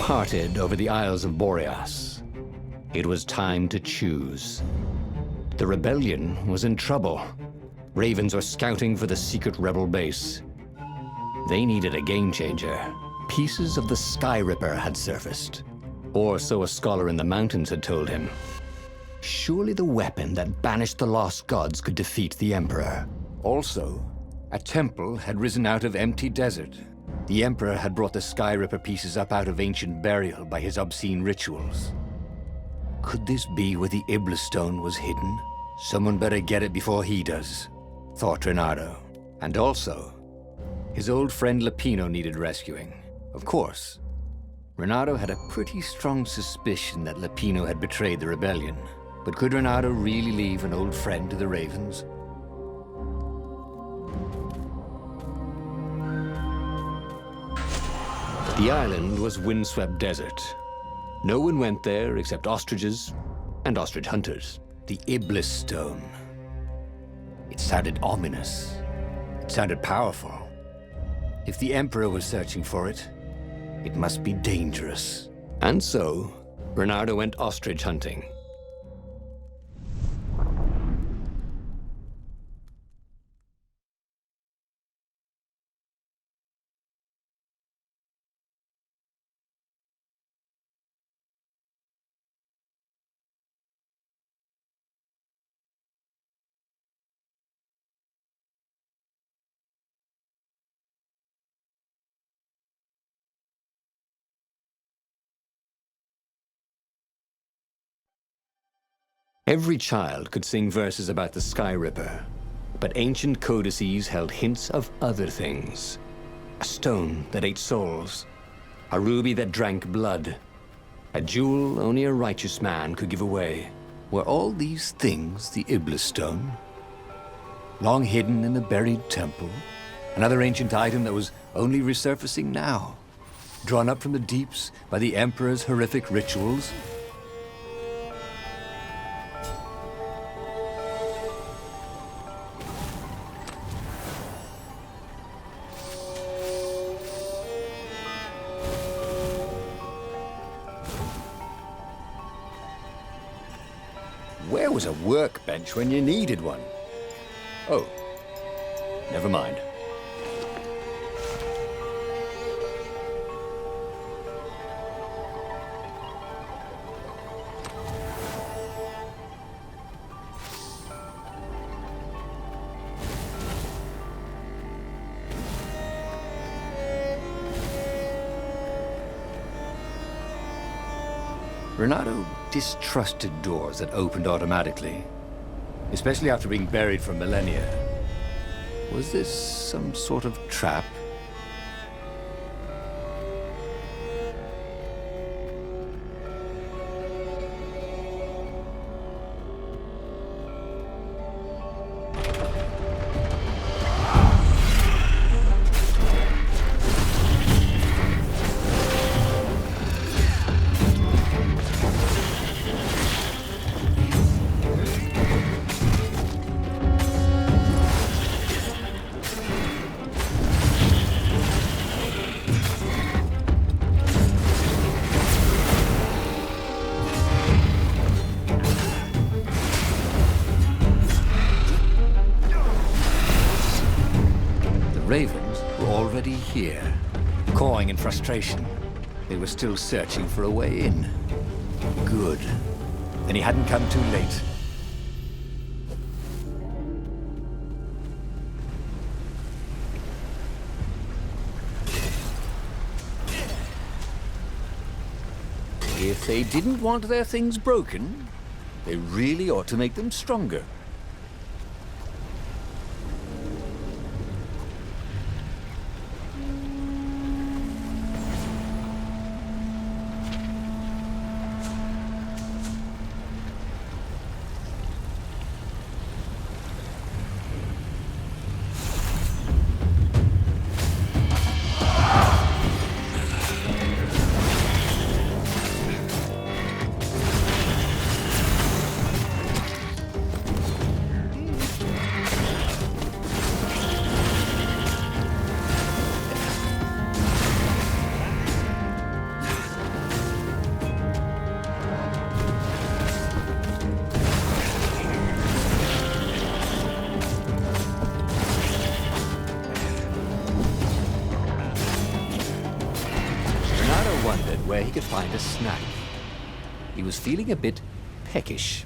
parted over the Isles of Boreas. It was time to choose. The rebellion was in trouble. Ravens were scouting for the secret rebel base. They needed a game changer. Pieces of the Sky Ripper had surfaced. Or so a scholar in the mountains had told him. Surely the weapon that banished the lost gods could defeat the Emperor. Also, a temple had risen out of empty desert. The Emperor had brought the Sky Ripper pieces up out of ancient burial by his obscene rituals. Could this be where the Iblis Stone was hidden? Someone better get it before he does, thought Reynardo. And also, his old friend Lupino needed rescuing. Of course, Reynardo had a pretty strong suspicion that Lupino had betrayed the rebellion. But could Reynardo really leave an old friend to the Ravens? The island was windswept desert. No one went there except ostriches and ostrich hunters. The Iblis Stone. It sounded ominous. It sounded powerful. If the Emperor was searching for it, it must be dangerous. And so, Reynardo went ostrich hunting. Every child could sing verses about the Sky Ripper, but ancient codices held hints of other things. A stone that ate souls, a ruby that drank blood, a jewel only a righteous man could give away. Were all these things the Iblis Stone? Long hidden in a buried temple? Another ancient item that was only resurfacing now? Drawn up from the deeps by the Emperor's horrific rituals? Where was a workbench when you needed one? Oh, never mind. Reynardo distrusted doors that opened automatically, especially after being buried for millennia. Was this some sort of trap? Ravens were already here, cawing in frustration. They were still searching for a way in. Good. Then he hadn't come too late. If they didn't want their things broken, they really ought to make them stronger. find a snack. He was feeling a bit peckish.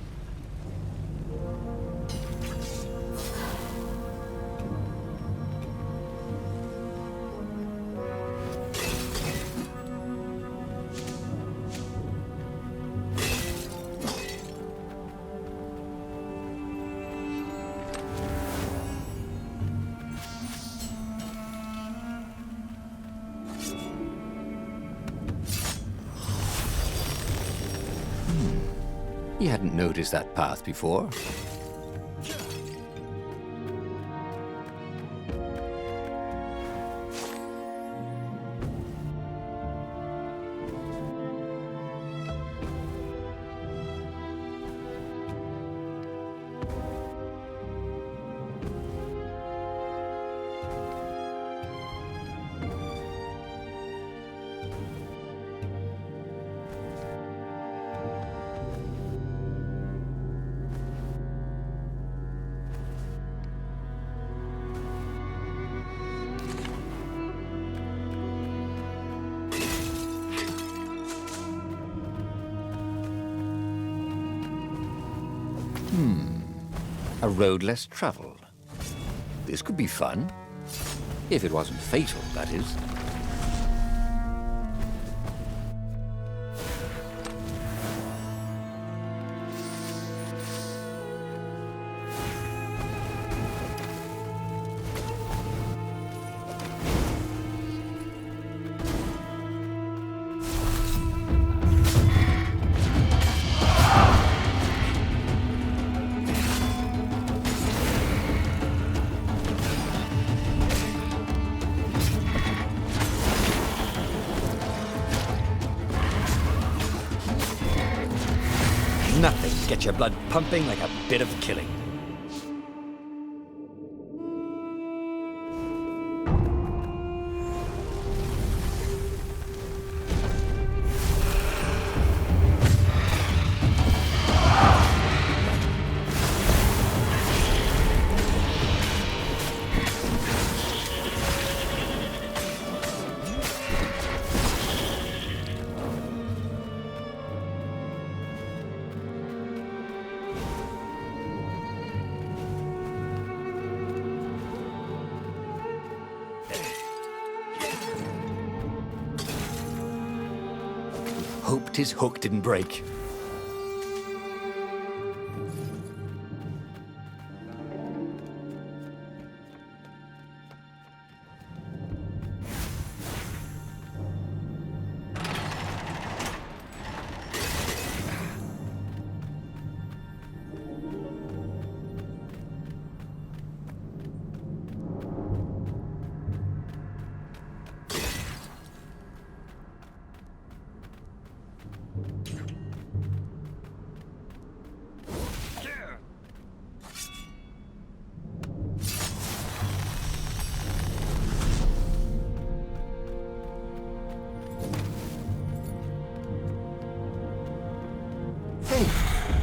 He hadn't noticed that path before. A road less traveled. This could be fun. If it wasn't fatal, that is. Nothing gets your blood pumping like a bit of killing. Hoped his hook didn't break.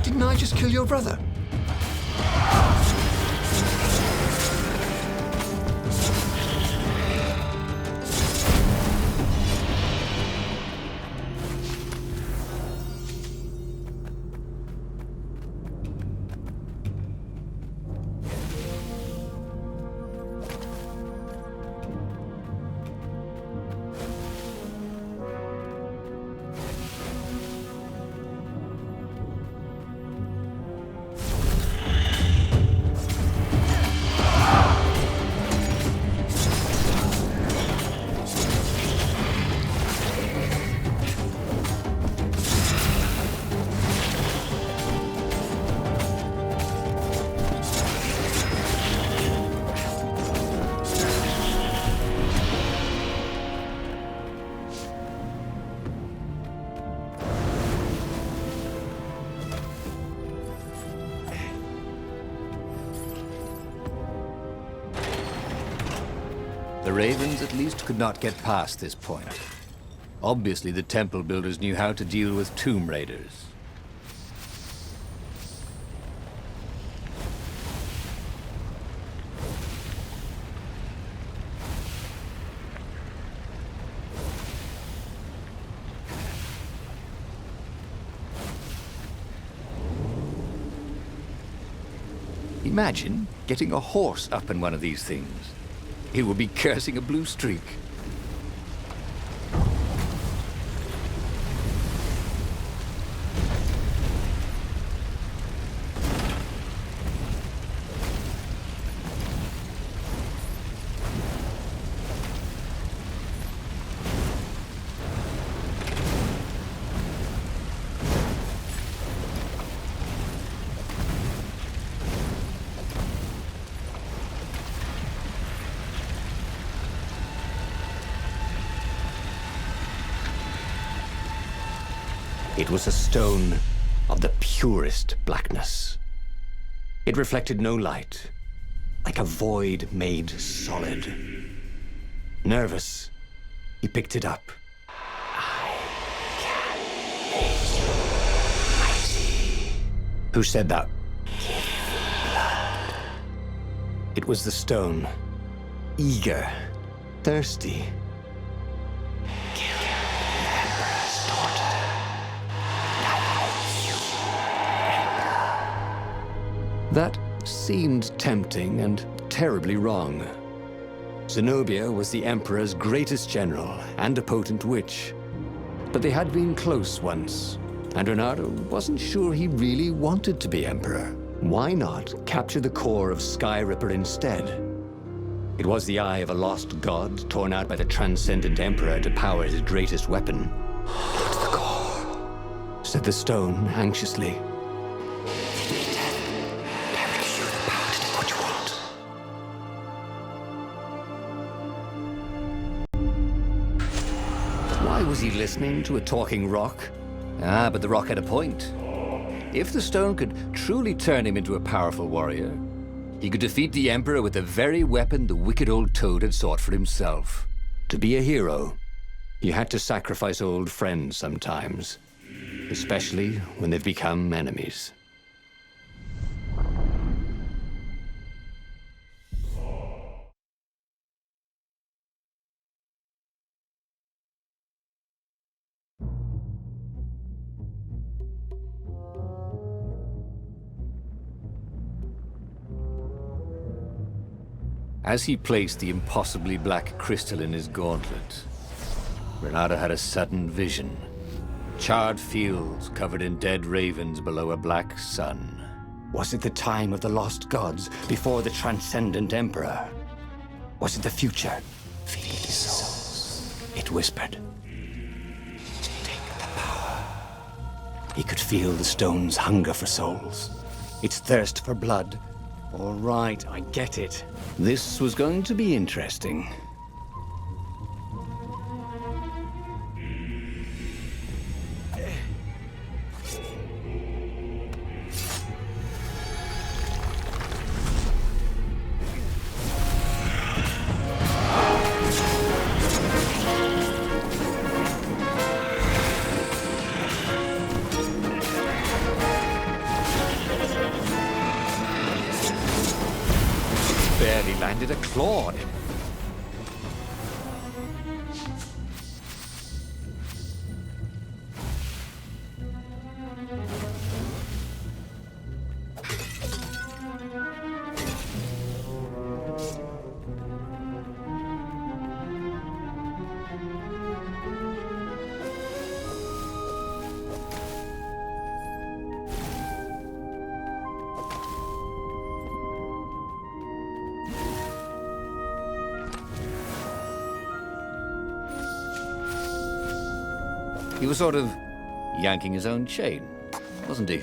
Didn't I just kill your brother? The Ravens at least could not get past this point. Obviously, the temple builders knew how to deal with tomb raiders. Imagine getting a horse up in one of these things. It would be cursing a blue streak. It was a stone of the purest blackness. It reflected no light, like a void made solid. Nervous, he picked it up. I can make you mighty. Who said that? Give me blood. It was the stone, eager, thirsty. That seemed tempting and terribly wrong. Zenobia was the Emperor's greatest general and a potent witch. But they had been close once, and Reynardo wasn't sure he really wanted to be Emperor. Why not capture the core of Skyripper instead? It was the eye of a lost god torn out by the Transcendent Emperor to power his greatest weapon. Not the core, said the stone anxiously. Why was he listening to a talking rock? Ah, but the rock had a point. If the stone could truly turn him into a powerful warrior, he could defeat the Emperor with the very weapon the wicked old toad had sought for himself. To be a hero, you had to sacrifice old friends sometimes, especially when they've become enemies. As he placed the impossibly black crystal in his gauntlet, Reynardo had a sudden vision. Charred fields covered in dead ravens below a black sun. Was it the time of the lost gods before the Transcendent Emperor? Was it the future? Feed souls, it whispered. Take the power. He could feel the stone's hunger for souls, its thirst for blood. All right, I get it. This was going to be interesting. Barely landed a claw on him. He was sort of yanking his own chain, wasn't he?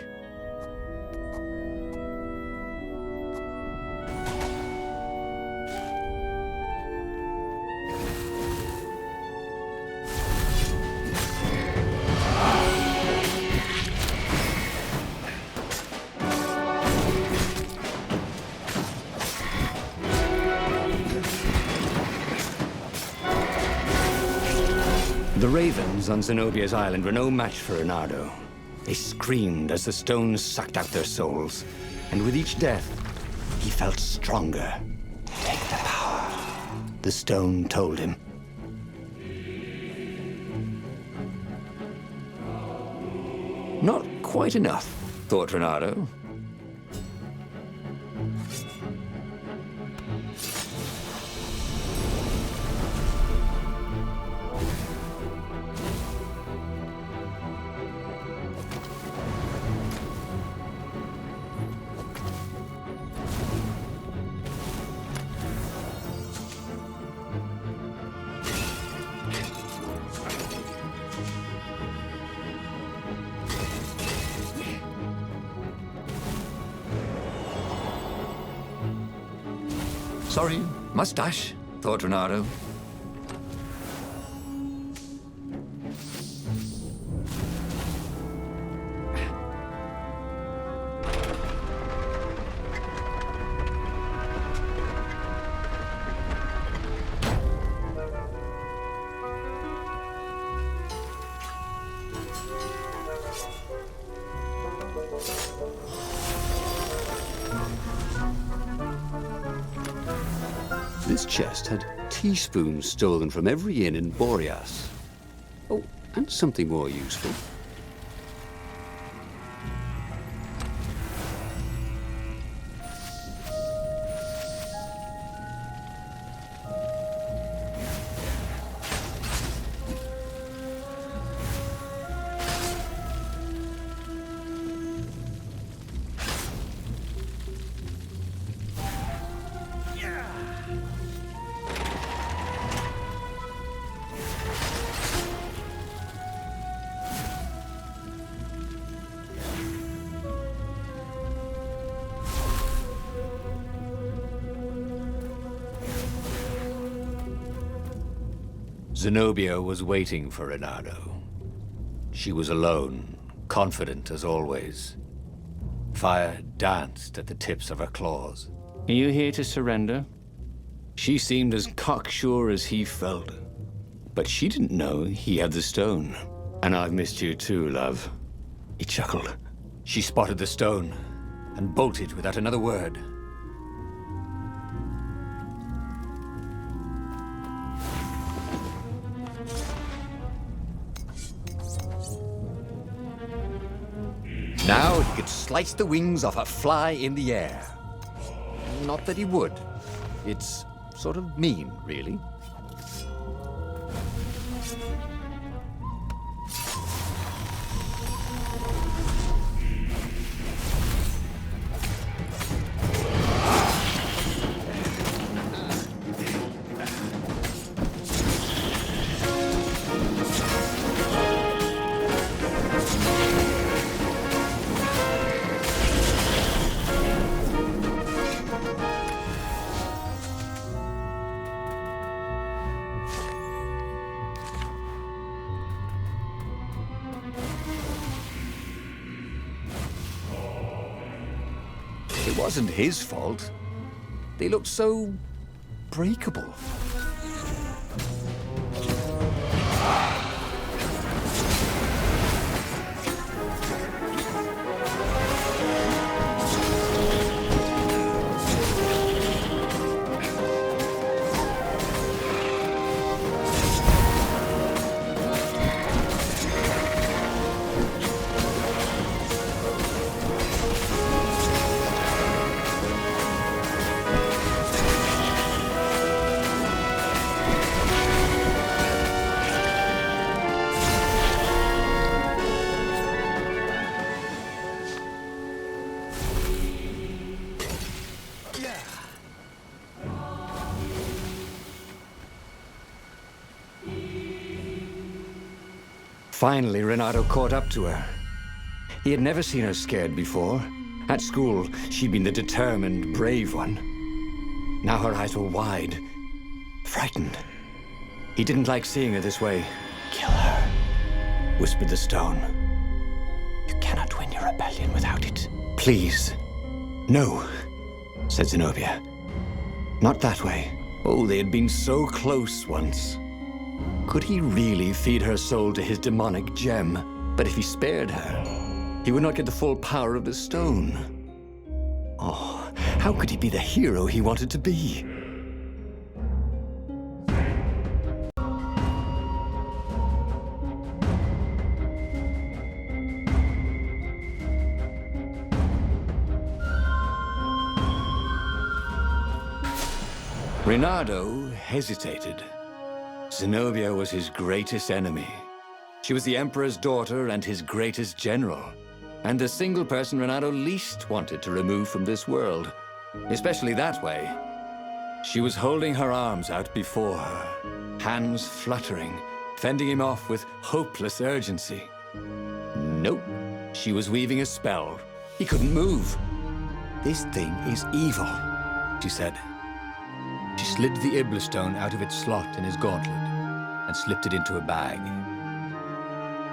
The ravens on Zenobia's island were no match for Reynardo. They screamed as the stones sucked out their souls, and with each death, he felt stronger. Take the power, the stone told him. Not quite enough, thought Reynardo. Sorry, mustache, thought Reynardo. This chest had teaspoons stolen from every inn in Boreas. Oh, and something more useful. Zenobia was waiting for Reynardo. She was alone, confident as always. Fire danced at the tips of her claws. Are you here to surrender? She seemed as cocksure as he felt. But she didn't know he had the stone. And I've missed you too, love. He chuckled. She spotted the stone and bolted without another word. Now he could slice the wings off a fly in the air. Not that he would. It's sort of mean, really. It wasn't his fault. They looked so breakable. Finally, Reynardo caught up to her. He had never seen her scared before. At school, she'd been the determined, brave one. Now her eyes were wide, frightened. He didn't like seeing her this way. Kill her, whispered the stone. You cannot win your rebellion without it. Please. No, said Zenobia. Not that way. Oh, they had been so close once. Could he really feed her soul to his demonic gem? But if he spared her, he would not get the full power of the stone. Oh, how could he be the hero he wanted to be? Reynardo hesitated. Zenobia was his greatest enemy. She was the Emperor's daughter and his greatest general, and the single person Reynardo least wanted to remove from this world, especially that way. She was holding her arms out before her, hands fluttering, fending him off with hopeless urgency. Nope, she was weaving a spell. He couldn't move. This thing is evil, she said. She slid the Iblastone out of its slot in his gauntlet and slipped it into a bag.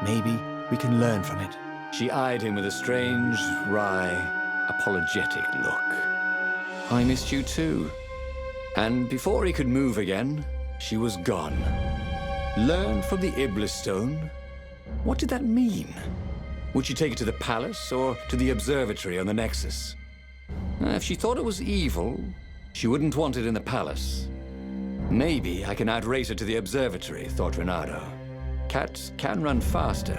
Maybe we can learn from it. She eyed him with a strange, wry, apologetic look. I missed you too. And before he could move again, she was gone. Learn from the Iblastone? What did that mean? Would she take it to the palace or to the observatory on the Nexus? If she thought it was evil, she wouldn't want it in the palace. Maybe I can outrace her to the observatory, thought Reynardo. Cats can run faster,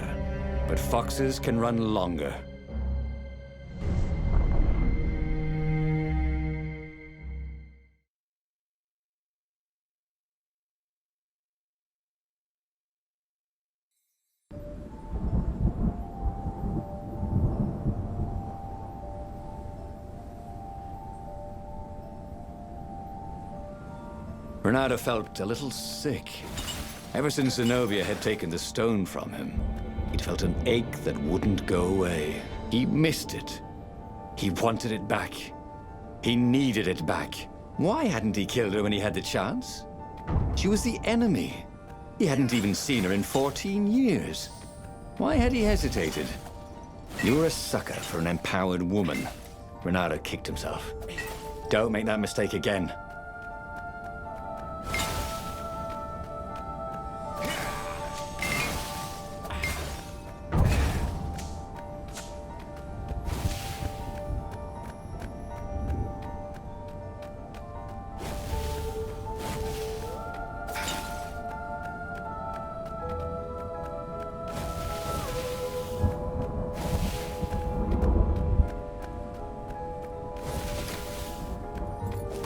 but foxes can run longer. Reynardo felt a little sick. Ever since Zenobia had taken the stone from him, he'd felt an ache that wouldn't go away. He missed it. He wanted it back. He needed it back. Why hadn't he killed her when he had the chance? She was the enemy. He hadn't even seen her in 14 years. Why had he hesitated? You're a sucker for an empowered woman. Reynardo kicked himself. Don't make that mistake again.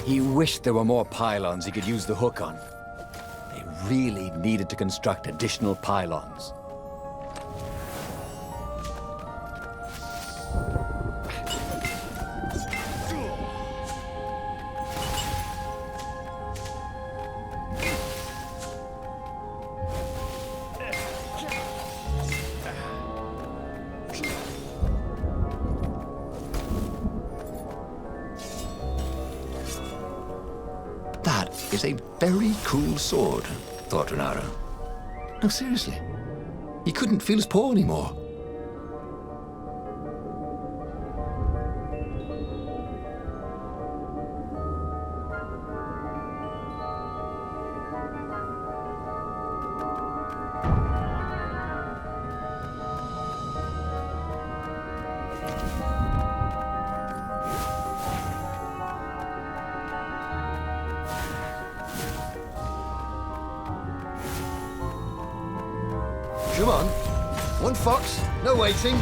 He wished there were more pylons he could use the hook on. They really needed to construct additional pylons. That is a very cool sword, thought Reynardo. No, seriously. He couldn't feel his paw anymore. Come on. One fox, no waiting.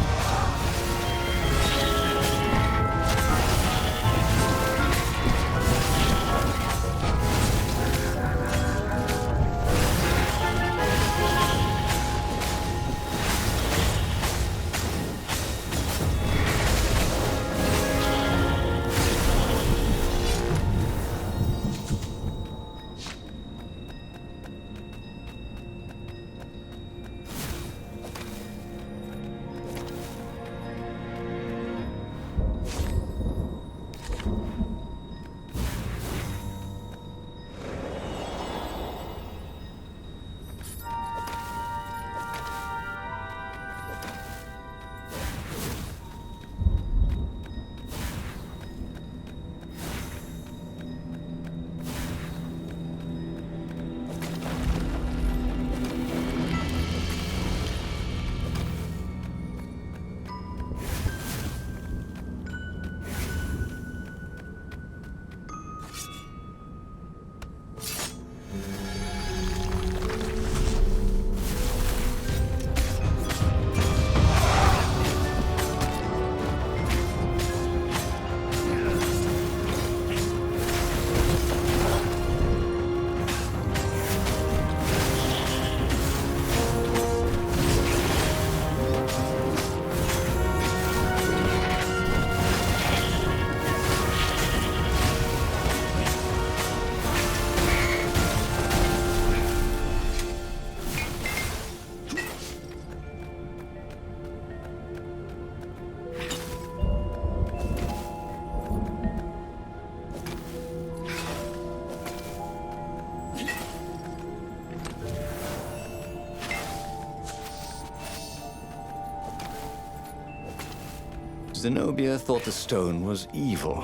Zenobia thought the stone was evil.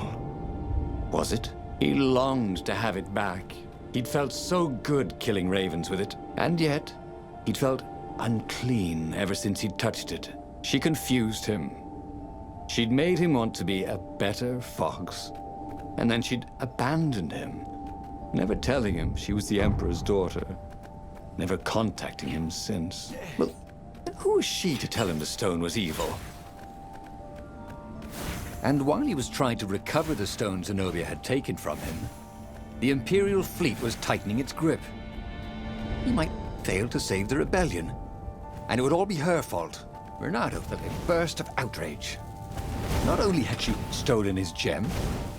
Was it? He longed to have it back. He'd felt so good killing ravens with it, and yet he'd felt unclean ever since he'd touched it. She confused him. She'd made him want to be a better fox, and then she'd abandoned him, never telling him she was the Emperor's daughter, never contacting him since. Well, who was she to tell him the stone was evil? And while he was trying to recover the stone Zenobia had taken from him, the Imperial fleet was tightening its grip. He might fail to save the rebellion, and it would all be her fault. Reynardo felt a burst of outrage. Not only had she stolen his gem,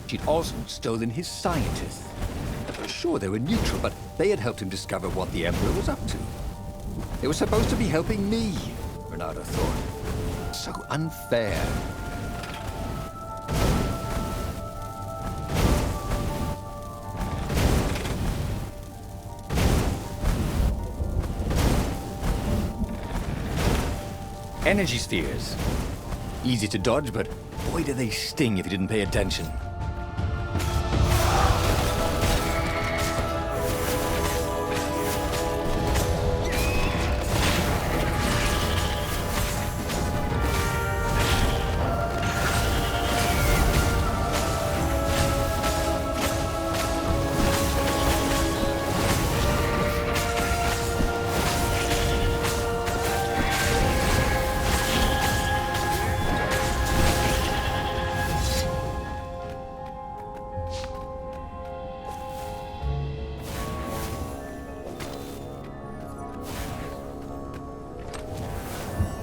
she'd also stolen his scientists. Sure, they were neutral, but they had helped him discover what the Emperor was up to. They were supposed to be helping me, Reynardo thought. So unfair. Energy spheres. Easy to dodge, but boy do they sting if you didn't pay attention.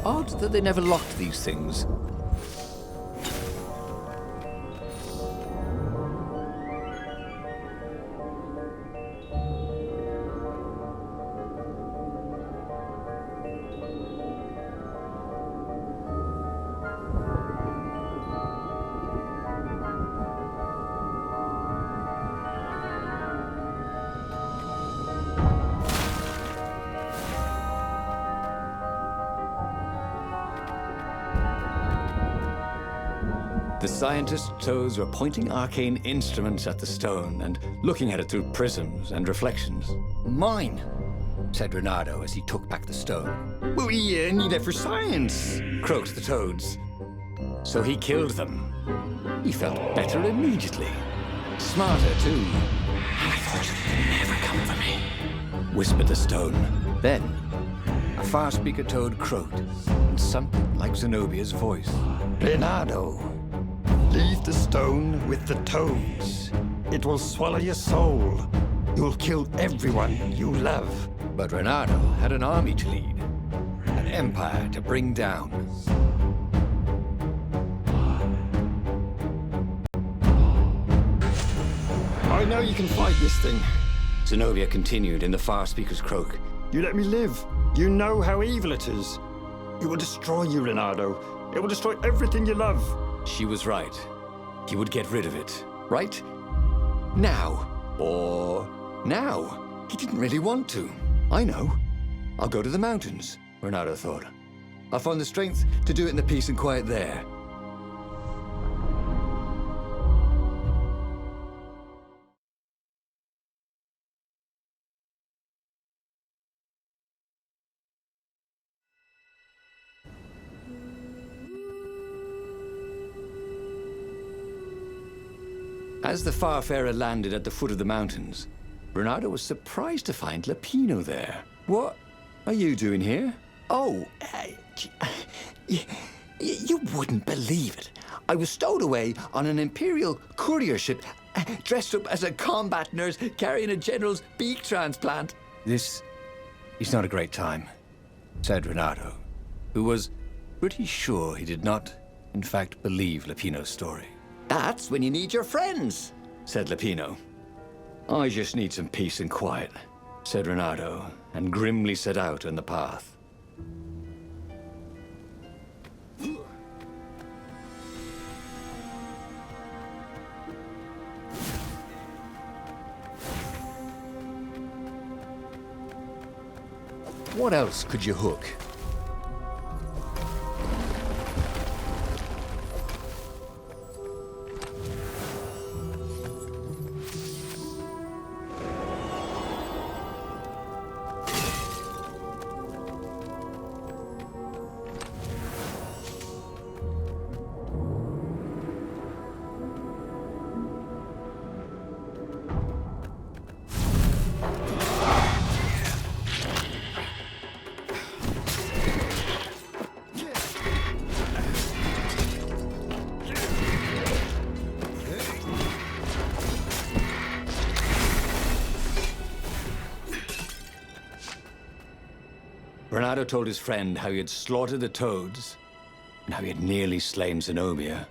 Odd that they never locked these things. The scientist's toes were pointing arcane instruments at the stone and looking at it through prisms and reflections. Mine, said Reynardo as he took back the stone. Well, we need it for science, croaked the toads. So he killed them. He felt better immediately. Smarter, too. I thought you'd never come for me, whispered the stone. Then, a far speaker toad croaked, in something like Zenobia's voice. Reynardo, leave the stone with the toads. It will swallow your soul. You'll kill everyone you love. But Reynardo had an army to lead, an empire to bring down. I know you can fight this thing. Zenobia continued in the far speaker's croak. You let me live. You know how evil it is. It will destroy you, Reynardo. It will destroy everything you love. She was right. He would get rid of it. Right? Now. Or now. He didn't really want to. I know. I'll go to the mountains, Reynardo thought. I'll find the strength to do it in the peace and quiet there. As the Farfarer landed at the foot of the mountains, Reynardo was surprised to find Lapino there. What are you doing here? Oh, you wouldn't believe it. I was stowed away on an Imperial courier ship, dressed up as a combat nurse carrying a general's beak transplant. This is not a great time, said Reynardo, who was pretty sure he did not, in fact, believe Lapino's story. That's when you need your friends, said Lapino. I just need some peace and quiet, said Reynardo, and grimly set out on the path. What else could you hook? Reynardo told his friend how he had slaughtered the toads, and how he had nearly slain Zenobia.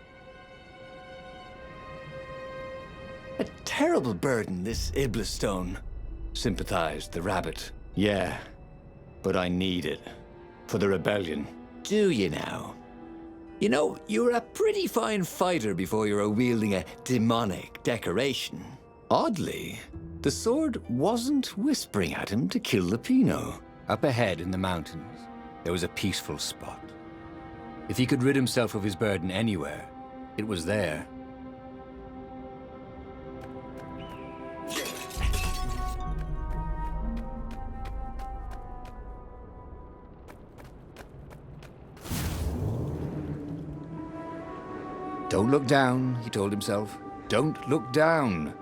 A terrible burden, this Iblis stone, sympathized the rabbit. Yeah, but I need it. For the rebellion. Do you now? You know, you were a pretty fine fighter before you were wielding a demonic decoration. Oddly, the sword wasn't whispering at him to kill the Pino. Up ahead in the mountains, there was a peaceful spot. If he could rid himself of his burden anywhere, it was there. Don't look down, he told himself. Don't look down.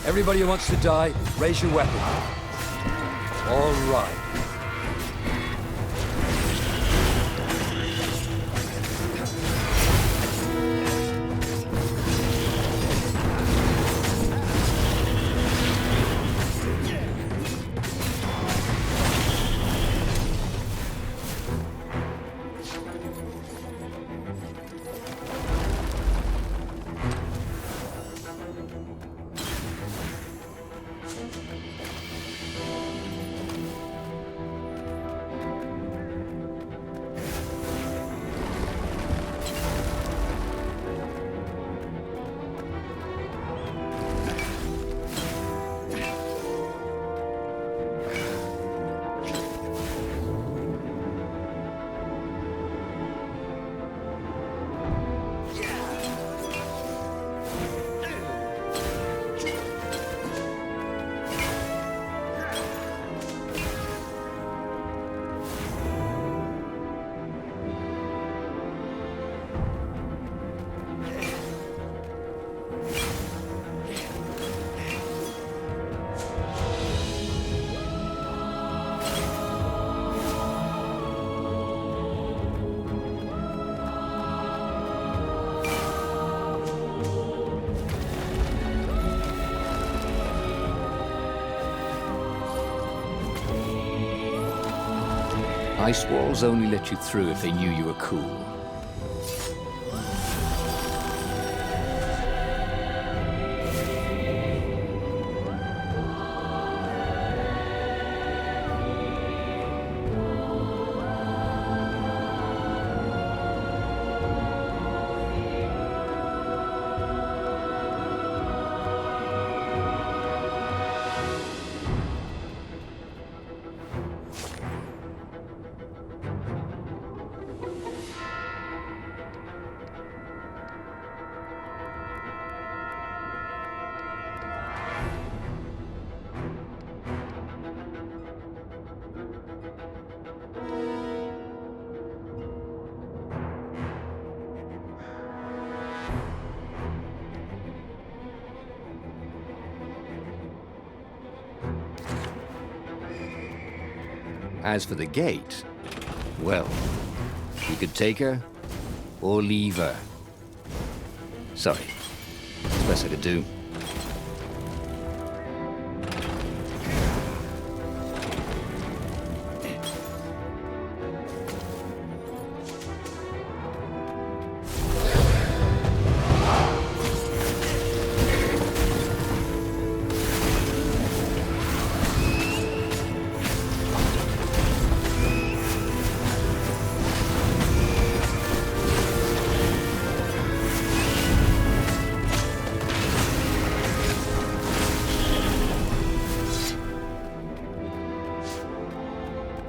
Everybody who wants to die, raise your weapon. All right. Ice walls only let you through if they knew you were cool. As for the gate, well, you could take her or leave her. Sorry, it's the best I could do.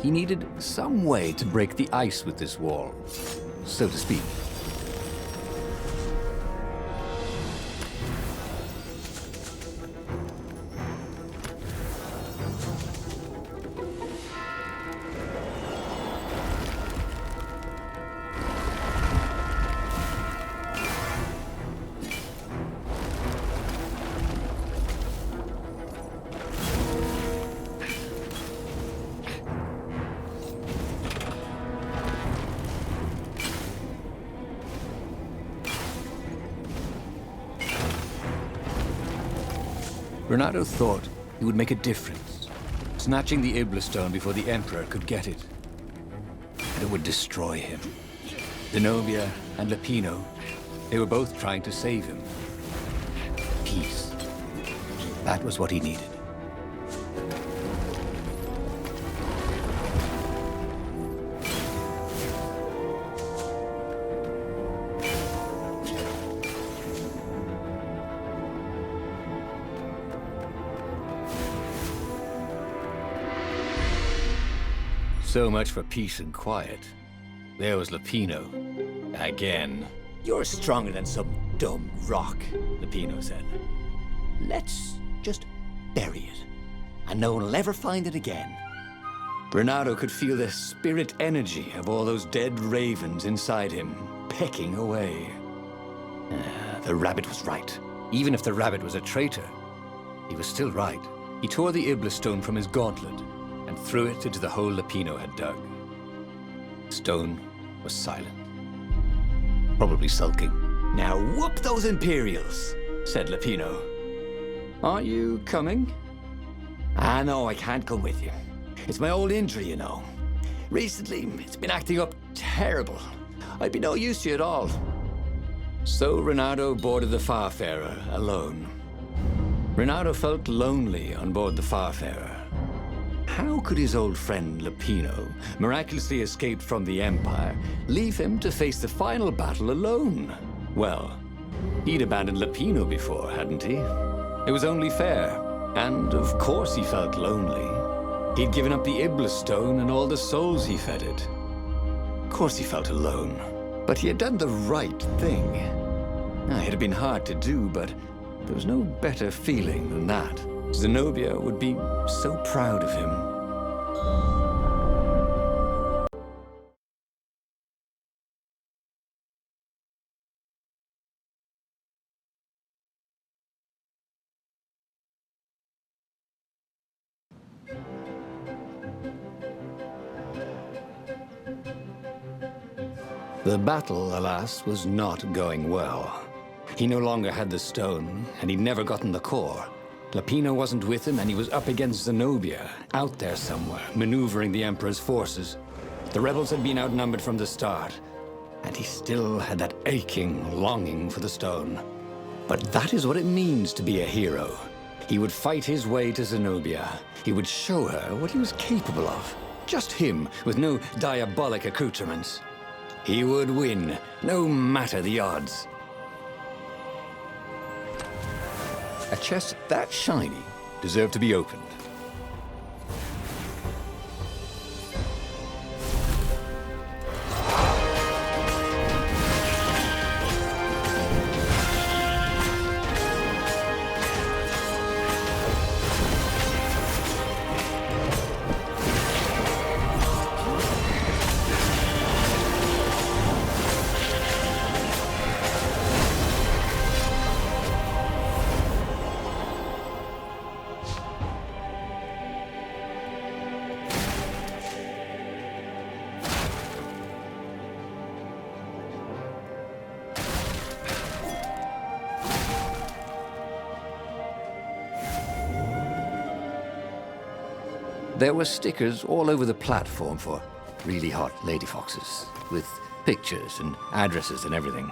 He needed some way to break the ice with this wall, so to speak. Reynardo thought he would make a difference, snatching the Iblastone before the Emperor could get it. And it would destroy him. Zenobia and Lupino, they were both trying to save him. Peace. That was what he needed. So much for peace and quiet. There was Lupino. Again. You're stronger than some dumb rock, Lupino said. Let's just bury it, and no one will ever find it again. Reynardo could feel the spirit energy of all those dead ravens inside him, pecking away. The rabbit was right. Even if the rabbit was a traitor, he was still right. He tore the Iblastone from his gauntlet and threw it into the hole Lupino had dug. Stone was silent, probably sulking. Now whoop those Imperials, said Lupino. Are you coming? No, I can't come with you. It's my old injury, you know. Recently, it's been acting up terrible. I'd be no use to you at all. So Reynardo boarded the Farfarer alone. Reynardo felt lonely on board the Farfarer. How could his old friend Lupino, miraculously escaped from the Empire, leave him to face the final battle alone? Well, he'd abandoned Lupino before, hadn't he? It was only fair. And of course he felt lonely. He'd given up the Iblastone and all the souls he fed it. Of course he felt alone. But he had done the right thing. It had been hard to do, but there was no better feeling than that. Zenobia would be so proud of him. The battle, alas, was not going well. He no longer had the stone, and he'd never gotten the core. Lupino wasn't with him, and he was up against Zenobia, out there somewhere, maneuvering the Emperor's forces. The rebels had been outnumbered from the start, and he still had that aching longing for the stone. But that is what it means to be a hero. He would fight his way to Zenobia. He would show her what he was capable of. Just him, with no diabolic accoutrements. He would win, no matter the odds. A chest that shiny deserved to be opened. There were stickers all over the platform for really hot lady foxes, with pictures and addresses and everything.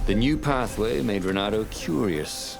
The new pathway made Reynardo curious.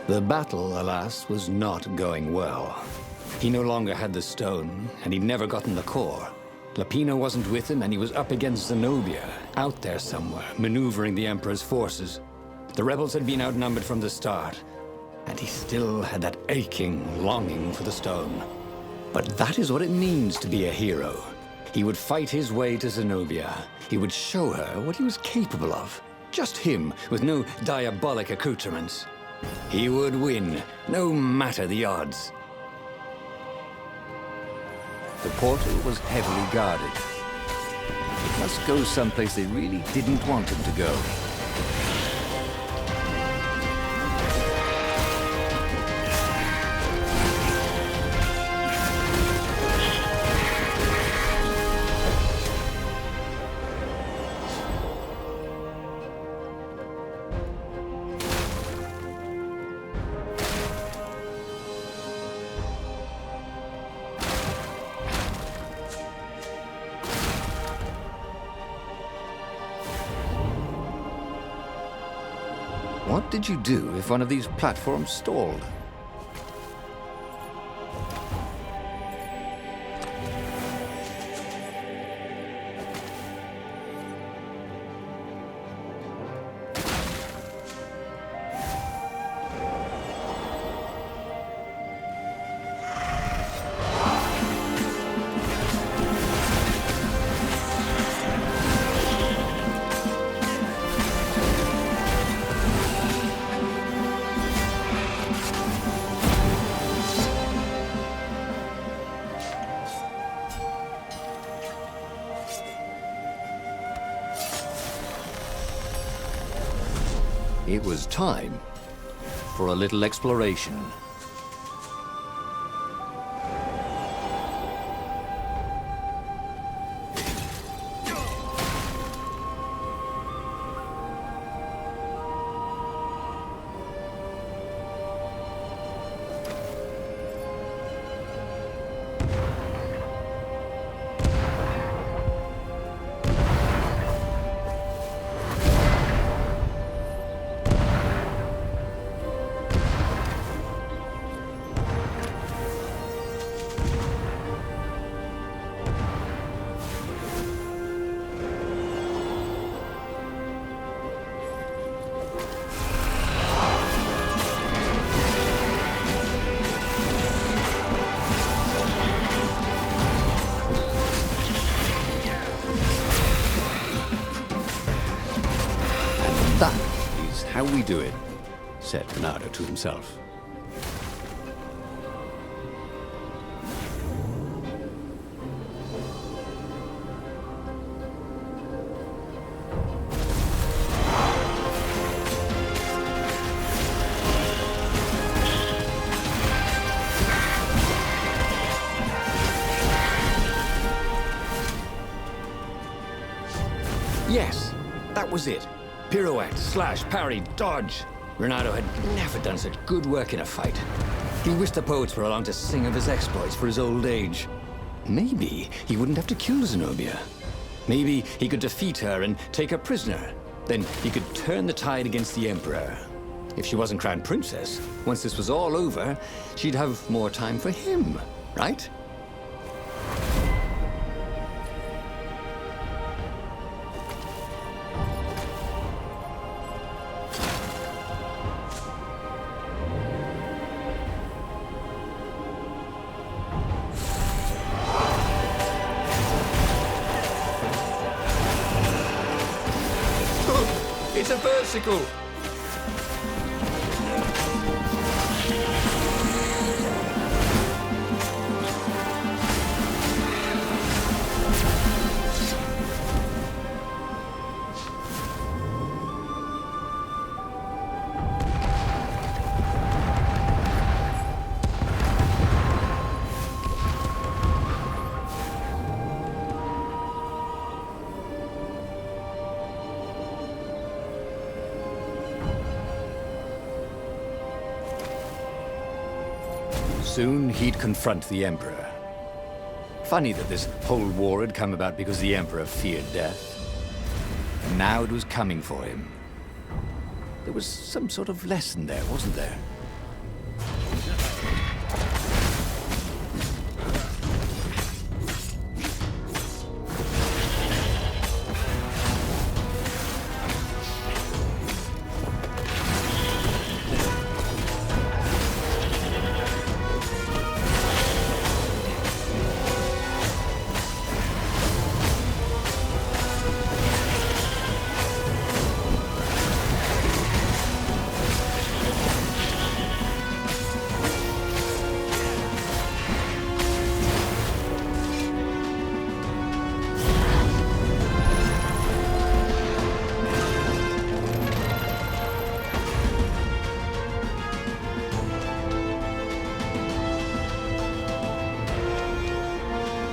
The battle, alas, was not going well. He no longer had the stone, and he'd never gotten the core. Lapino wasn't with him, and he was up against Zenobia, out there somewhere, maneuvering the Emperor's forces. The rebels had been outnumbered from the start, and he still had that aching longing for the stone. But that is what it means to be a hero. He would fight his way to Zenobia. He would show her what he was capable of. Just him, with no diabolic accoutrements. He would win, no matter the odds. The portal was heavily guarded. It must go someplace they really didn't want him to go. did you do if one of these platforms stalled? It was time for a little exploration. That is how we do it, said Reynardo to himself. Yes, that was it. Pirouette, slash, parry, dodge. Reynardo had never done such good work in a fight. He wished the poets were along to sing of his exploits for his old age. Maybe he wouldn't have to kill Zenobia. Maybe he could defeat her and take her prisoner. Then he could turn the tide against the Emperor. If she wasn't crowned princess, once this was all over, she'd have more time for him, right? It's a versicle! Soon he'd confront the Emperor. Funny that this whole war had come about because the Emperor feared death. And now it was coming for him. There was some sort of lesson there, wasn't there?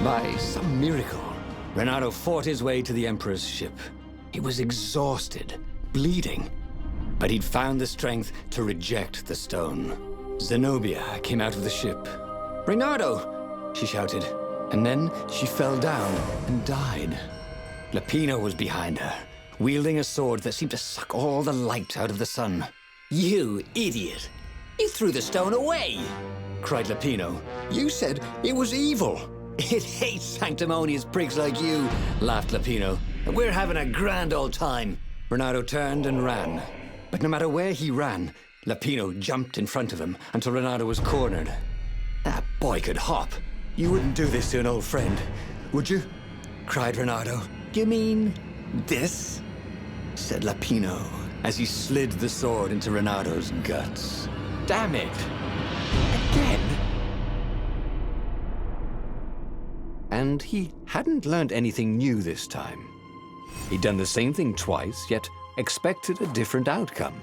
By some miracle, Reynardo fought his way to the Emperor's ship. He was exhausted, bleeding, but he'd found the strength to reject the stone. Zenobia came out of the ship. "Reynardo!" she shouted, and then she fell down and died. Lapino was behind her, wielding a sword that seemed to suck all the light out of the sun. You idiot! You threw the stone away! Cried Lapino. You said it was evil! It hates sanctimonious prigs like you, laughed Lapino. And we're having a grand old time. Reynardo turned and ran. But no matter where he ran, Lapino jumped in front of him until Reynardo was cornered. That boy could hop. You wouldn't do this to an old friend, would you? Cried Reynardo. You mean this? Said Lapino, as he slid the sword into Reynardo's guts. Damn it! Again? And he hadn't learned anything new this time. He'd done the same thing twice, yet expected a different outcome.